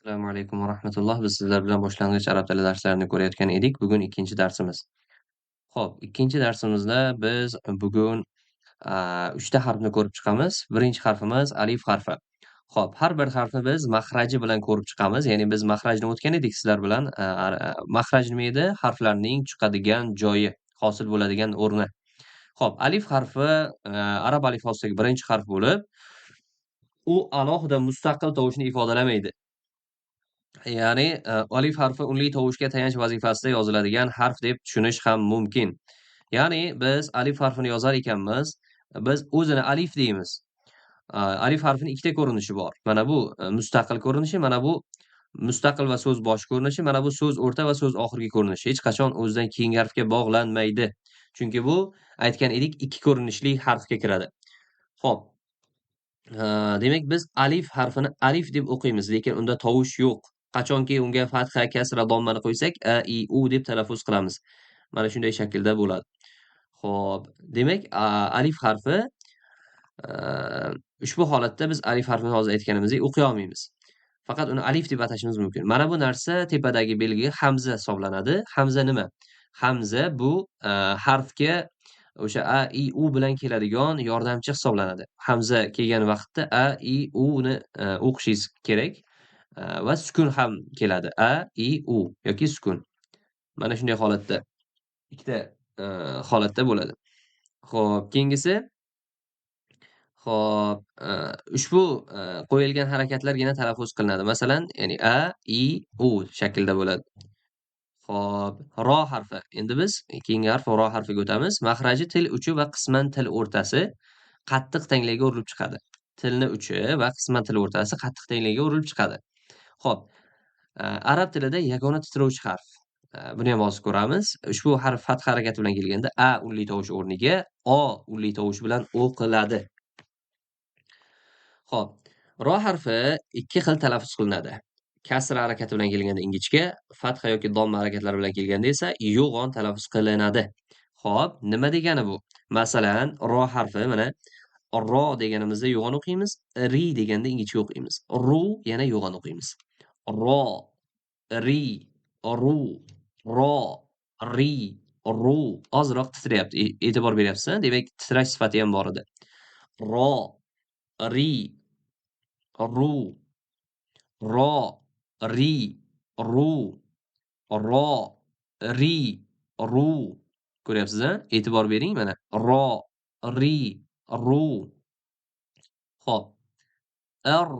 Assalomu alaykum va rahmatulloh. Biz sizlar bilan boshlang'ich arab tili darslarini ko'rayotgan edik. Bugun ikkinchi darsimiz. Xo'p, ikkinchi darsimizda biz bugun 3 ta harfni ko'rib chiqamiz. Birinchi harfimiz alif harfi. Xo'p, har bir harfni biz maxraji bilan ko'rib chiqamiz. Ya'ni biz maxrajni o'tgan edik sizlar bilan. Maxraj nima edi? Harflarning chiqadigan joyi, hosil bo'ladigan o'rni. Xo'p, alif harfi arab alifbosidagi birinchi harf bo'lib, u alohida mustaqil tovushni ifodalamaydi. Ya'ni, alif harfi unli tovushga tayanch vazifasida yoziladigan harf deb tushunish ham mumkin. Ya'ni, biz alif harfini yozar ekanmiz, biz o'zini alif deymiz. Alif harfining ikkita ko'rinishi bor. Mana bu mustaqil ko'rinishi, mana bu mustaqil va so'z bosh ko'rinishi, mana bu so'z o'rta va so'z oxirgi ko'rinishi. Hech qachon o'zidan keyingi harfga bog'lanmaydi. Chunki bu aytgan edik, ikki ko'rinishli harfga kiradi. Xo'p, demak biz alif harfini alif deb o'qiymiz, lekin unda tovush yo'q. Qachonki unga fatha, kasra, dommani qo'ysak, a, i, u deb talaffuz qilamiz. Mana shunday shaklda bo'ladi. Xo'p, demak, alif harfi ushbu holatda biz alif harfini hozir aytganimizdek o'qiy olmaymiz. Faqat uni alif deb atashimiz mumkin. Mana bu narsa tepadagi belgi hamza hisoblanadi. Hamza nima? Hamza bu harfga o'sha a, i, u bilan keladigan yordamchi hisoblanadi. Hamza kelgan vaqtda a, i, u ni o'qishingiz kerak va sukun ham keladi. A, i, u yoki sukun. Mana shunday holatda ikkita holatda bo'ladi. Xo'p, keyingisi Xo'p, ushbu qo'yilgan harakatlargina talaffuz qilinadi. Masalan, ya'ni a, i, u shaklda bo'ladi. Xo'p, ro harfi. Endi biz keyingi harf ro harfiga o'tamiz. Maxraji til uchi va qisman til o'rtasi qattiq tanglayga urilib chiqadi. Tilni uchi va qisman til o'rtasi qattiq tanglayga urilib chiqadi. Xo'p, arab tilida yagona titrovchi harf. Buni ham hozir ko'ramiz. Ushbu harf fath harakati bilan kelganda a unli tovush o'rniga o unli tovush bilan o'qiladi. Xo'p, ro harfi ikki xil talaffuz qilinadi. Kasra harakati bilan kelganda ingichka, fatha yoki domma harakatlari bilan kelganda esa yo'g'on talaffuz qilinadi. Xo'p, nima degani bu? Masalan, ro harfi mana ro deganimizda yo'g'on o'qiymiz, ri deganda ingichka o'qiymiz. Ru yana yo'g'on o'qiymiz. Ro, ri, ru, ro, ri, ru. Ozroq titrayapti. E'tibor beryapsiz, demak titrash sifati ham bor edi. Ro, ri, ru, ro, ri, ru, ro, ri, ru. Ko'ryapsiz-a? E'tibor bering mana. Ro, ri, ru. Xo'p. R,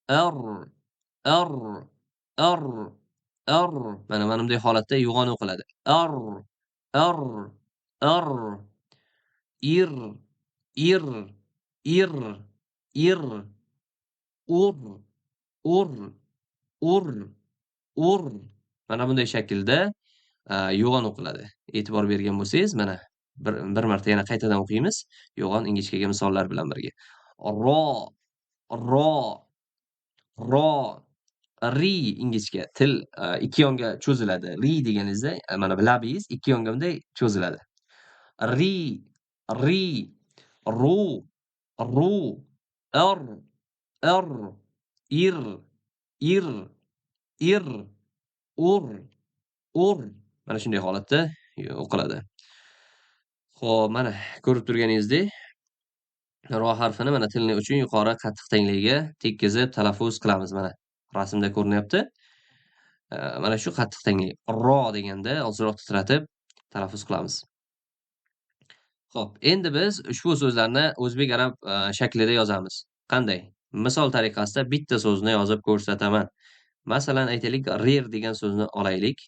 r, r, r, r. Mana bunday holatda yo'g'on o'qiladi. R, r, r. Ir, ir, ir, ir. Ur, ur, ur, ur. Mana bunday shaklda yo'g'on o'qiladi. E'tibor bergan bo'lsangiz, mana bir marta yana qaytadan o'qiymiz. Yo'g'on ingichkaga misollar bilan birga. Ro, ro, ro, ri ingichka. Til ikki yonga cho'ziladi. Ri deganingizda mana labingiz ikki yonga bunday cho'ziladi. Ri, ri, ru, ru, r, r, ir, ir, ir, ur, ur. Mana shunday holatda o'qiladi. Xo'p, mana ko'rib turganingizdek, ro harfini mana tilni uchun yuqori qattiq tanglayga tekkizib talaffuz qilamiz. Mana rasmda ko'rinyapti. Mana shu qattiq tanglay. Ro deganda ozroq titratib talaffuz qilamiz. Xo'p, endi biz ushbu so'zlarni o'zbek arab shaklida yozamiz. Qanday? Misol tariqasida bitta so'zni yozib ko'rsataman. Masalan, aytaylik, rir degan so'zni olaylik.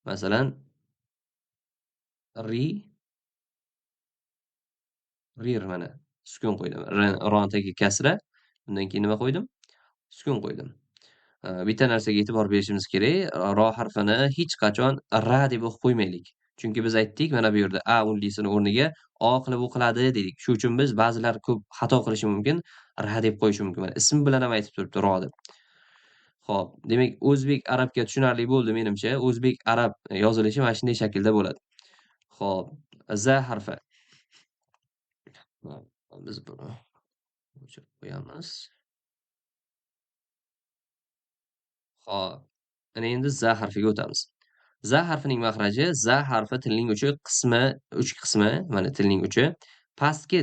Masalan, rir mana sukun qo'ydim. Ron tagiga kasra. Undan keyin nima qo'ydim? Sukun qo'ydim. Bitta narsaga e'tibor berishimiz kerak. Ro harfini hech qachon ra deb o'qib qo'ymaylik. Chunki biz aytdik, mana bu yerda a unlisini o'rniga o qilib o'qiladi dedik. Shu uchun biz ba'zilar ko'p xato qilishi mumkin, ra deb qo'yishi mumkin. Mana ism bilan ham aytib turibdi ro deb. Xo'p, demak o'zbek arabga tushunarli bo'ldi menimcha. O'zbek arab yozilishi mana shunday shaklda bo'ladi. Xo'p, za harfi. Biz buni o'chirib qo'yamiz. Hop. Ana endi za harfiga o'tamiz. Za harfining maxraji, za harfi tilning uchi qismi, uch qismi, mana tilning uchi pastki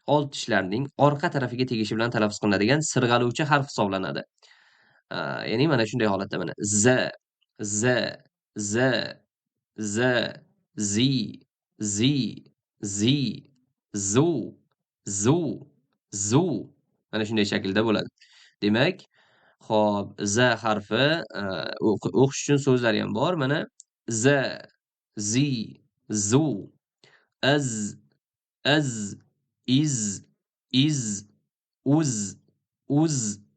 old tishlarning orqa tarafiga tegishi bilan talaffuz qilinadigan sirg'aluvchi harf hisoblanadi. Ya'ni mana shunday holatda mana z, z, z, z, zi, zi, zi, zu, zu, zu. Mana shunday shaklda bo'ladi. Demak, xo'p, z harfi o'qish uchun so'zlari ham bor. Mana z, zi, zu, az, az, iz, iz, uz, uz.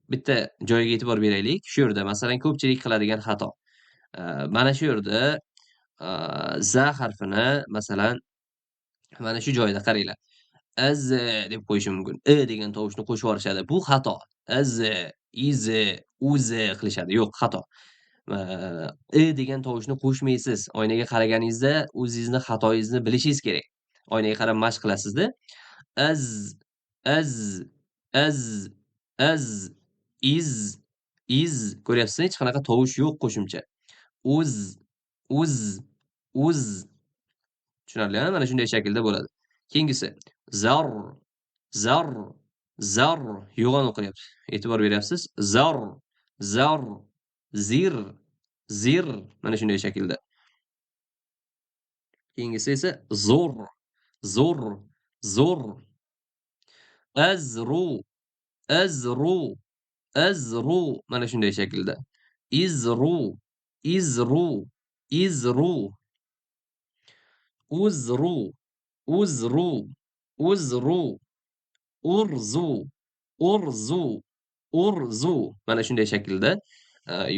Bitta joyiga e'tibor beraylik. Shu yerda masalan ko'pchilik qiladigan xato. Mana shu yerda za harfini masalan mana shu joyida qaranglar. Az deb qo'yishi mumkin. Degan tovushni qo'shib yuborishadi. Bu xato. Az, iz, uz qilishadi. Yo'q, xato. Degan tovushni qo'shmaysiz. Oynaga qaraganingizda o'zingizni xatoyingizni bilishingiz kerak. Oynaga qarab mashq qilasizda. Az, az, az, az, iz, iz. Ko'ryapsizmi? Hech qanaqa tovush yo'q qo'shimcha. Uz, uz, uz. Tushunarlimi? Mana shunday shaklda bo'ladi. Keyingisi zar, zar, zar yo'g'on o'qilyapti. E'tibor beryapsiz? Zar, zar, zir, zir. Mana shunday shaklda. Keyingisi esa zo'r, zo'r, zo'r. Azru, azru, azru. Mana shunday shaklda. Izru, izru, izru. Uzru, uzru, uzru. Urzu, urzu, urzu. Mana shunday shaklda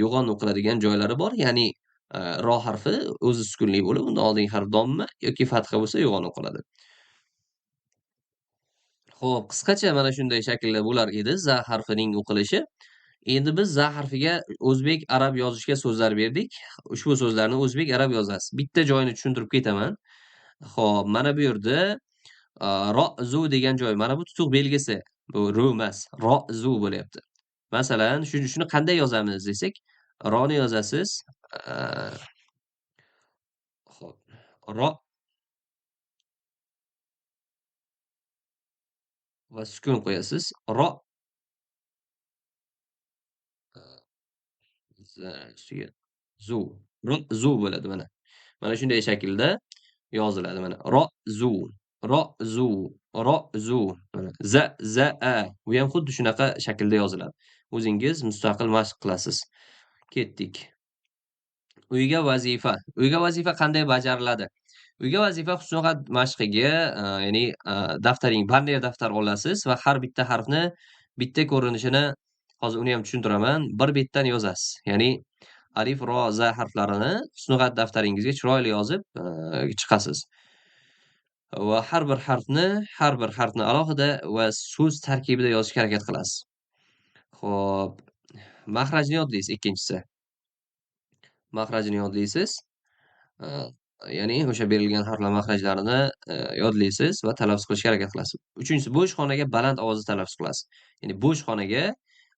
yo'g'on o'qiladigan joylari bor. Ya'ni ro harfi o'zi sukunli bo'lib, undan oldingi harf domma yoki fatha bo'lsa yo'g'on o'qiladi. Xo'p, qisqacha mana shunday shaklda bo'lar edi za harfining o'qilishi. Endi biz za harfiga o'zbek, arab yozishga so'zlar berdik. Ushbu so'zlarni o'zbek, arab yozasiz. Bitta joyini tushuntirib ketaman. Xo'p, mana bu yerda ro'zu degan joy. Mana bu tutuq belgisi. Bu ru emas, ro'zu bo'lyapti. Masalan, shuni qanday yozamiz desak, roni yozasiz. Xo'p, ro va sukun qo'yasiz. Ro ustiga zu. Ro'zu bo'ladi mana. Mana shunday shaklda yoziladi mana. Ro'zu, ro'zu, ro'zu. Mana a. Bu ham xuddi shunaqa shaklda yoziladi. O'zingiz mustaqil mashq qilasiz. Ketdik. Uyga vazifa. Uyga vazifa qanday bajariladi? Uyga vazifa husnlug'at mashqiga, ya'ni daftaring, banner daftar olasiz va har bitta harfni bitta ko'rinishini hozir uni ham tushuntiraman. Bir betdan yozasiz. Ya'ni alif, ro, za harflarini husnlug'at daftaringizga chiroyli yozib chiqasiz. Va har bir harfni alohida va so'z tarkibida yozishga harakat qilasiz. Xo'p, maxrajni yodlaysiz ikkinchisi. Maxrajini yodlaysiz. Ya'ni o'sha berilgan harflar maxrajlarini yodlaysiz va talaffuz qilishga harakat qilasiz. Uchinchisi, bo'sh xonaga baland ovozda talaffuz qilasiz. Ya'ni bo'sh xonaga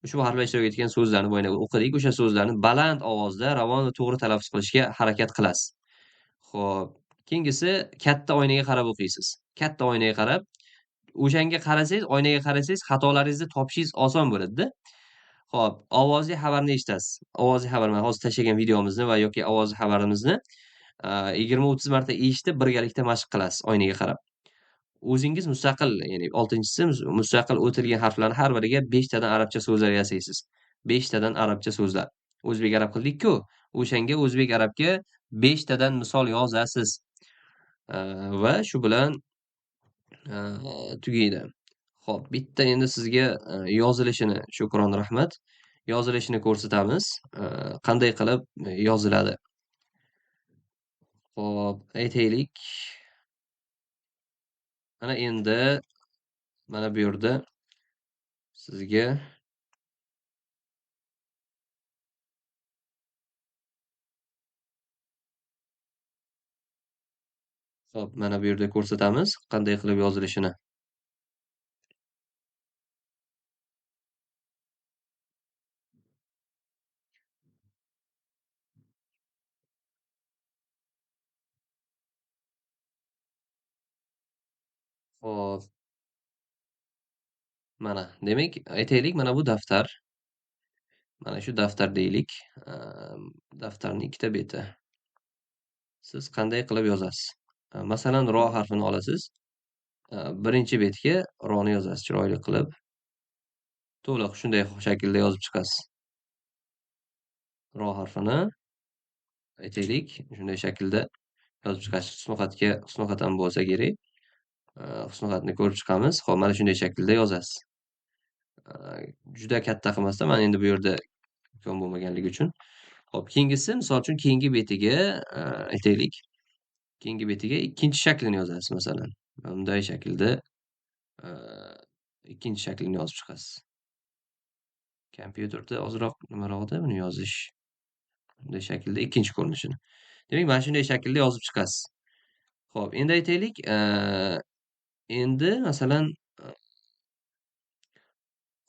ushbu harflar ishtirok etgan so'zlarni bo'yina o'qidik. O'sha so'zlarni baland ovozda ravon va to'g'ri talaffuz qilishga harakat qilasiz. Xo'p, keyingisi katta oynaga qarab o'qiysiz. Katta oynaga qarab, o'shanga qarasangiz, oynaga qarasangiz xatolaringizni topishingiz oson bo'ladi-da. Xo'p, ovozli xabarni eshitasiz. Ovozli xabar, mana hozir tashlagan videomizni va yoki ovozli xabarimizni 20-30 marta eshitib birgalikda mashq qilasiz oynaga qarab. O'zingiz mustaqil, ya'ni 6-inchisi mustaqil o'tilgan harflarni har biriga 5 tadan arabcha so'zlar yasaysiz. 5 tadan arabcha so'zlar. O'zbek arab qildik-ku, o'shanga o'zbek arabga 5 tadan misol yozasiz. Va shu bilan tugaydi. Xo'p, bitta endi sizga yozilishini, shukron, rahmat. Yozilishini ko'rsatamiz. Qanday qilib yoziladi? Xo'p, aytaylik. Mana endi mana bu yerda sizga xo'p, mana bu yerda ko'rsatamiz qanday qilib yozilishini. Hop, mana demak, aytaylik, mana bu daftar. Mana shu daftar deylik. Daftarning ikkita beti. Siz qanday qilib yozasiz? Masalan, ro harfini olasiz. Birinchi betga roni yozasiz chiroyli qilib. To'liq shunday shaklda yozib chiqasiz. Ro harfini aytaylik, shunday shaklda yozib chiqasiz. Husnixat ham bo'lsa kerak. Husnixatni ko'rib chiqamiz. Xo'p, mana shunday shaklda yozasiz. Juda katta qilmasdan, mana endi bu yerda imkon bo'lmaganligi uchun. Xo'p, keyingisi, misol uchun, keyingi betiga, aytaylik, keyingi betiga ikkinchi shaklini yozasiz masalan. Bunday shaklda ikkinchi shaklini yozib chiqasiz. Kompyuterda ozroq nimaroqda buni yozish. Bunday shaklda ikkinchi ko'rinishini. Demak, mana shunday shaklda yozib chiqasiz. Xo'p, endi aytaylik, endi masalan,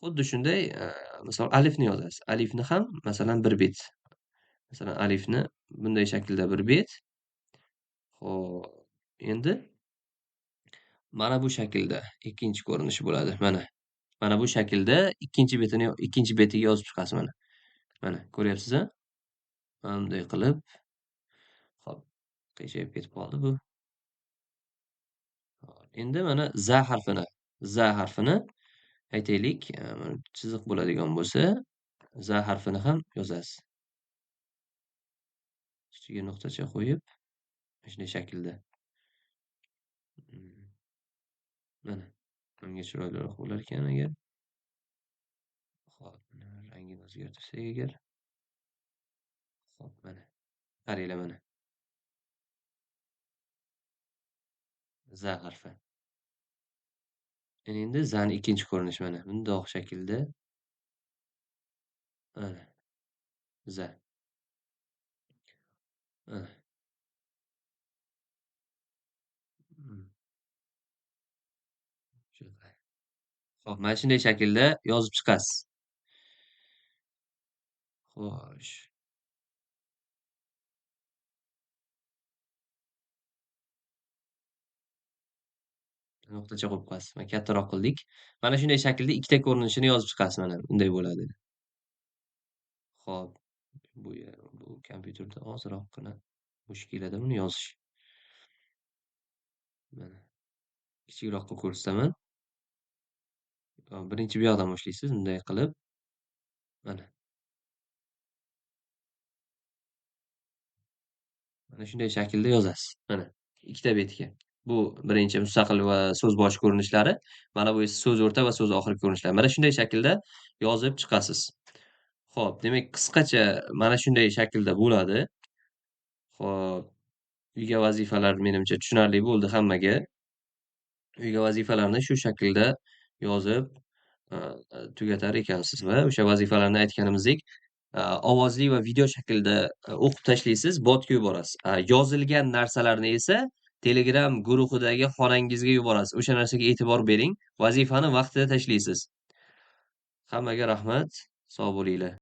xuddi shunday, misol alifni yozasiz. Alifni ham masalan bir bet. Masalan, alifni bunday shaklda bir bet. Xo'p, endi mana bu shaklda ikkinchi ko'rinishi bo'ladi. Mana. Mana bu shaklda ikkinchi betiga yozib chiqasiz mana. Mana, ko'ryapsiz-a? Mana bunday qilib. Xo'p, qiyshayib ketib qoldi bu. Endi mana za harfini aytaylik, chiziq bo'ladigan bo'lsa, za harfini ham yozasiz. Ustiga nuqtacha qo'yib, shunday shaklda. Mana. Bunga chiroyliroq bo'lar ekan agar. Xo'p, rangini o'zgartirsak agar. Xo'p, mana. Qaranglar mana. Za harfi. Endi zani ikkinchi ko'rinishi mana. Bundoq shaklda. Mana. Za. Mana. Xo'p, mana shunday shaklda yozib chiqasiz. Xo'sh. Nuqtacha qo'yib qo'yasiz. Mana kattaroq qildik. Mana shunday shaklda ikkita ko'rinishini yozib chiqasiz mana. Bunday bo'ladi. Xo'p, bu kompyuterda ozroqgina mushkulada buni yozish. Mana. Kichikroqqa ko'rsataman. Birinchi bu yoqdan boshlaysiz, bunday qilib. Mana. Mana shunday shaklda yozasiz. Mana, ikkita betga. Bu birinchi mustaqil va so'z boshi ko'rinishlari. Mana bu esa so'z o'rta va so'z oxiri ko'rinishlari. Mana shunday shaklda yozib chiqasiz. Xo'p, demak, qisqacha mana shunday shaklda bo'ladi. Xo'p, uyga vazifalar menimcha tushunarli bo'ldi hammaga. Uyga vazifalarni shu shaklda yozib tugatar ekansiz va o'sha vazifalarni aytganimizdek, ovozli va video shaklda o'qib tashlaysiz, botga yuborasiz. Yozilgan narsalarni esa Telegram guruhidagi xonangizga yuborasiz. O'sha narsaga e'tibor bering. Vazifani vaqtida tashlaysiz. Hammaga rahmat. Sog' bo'linglar.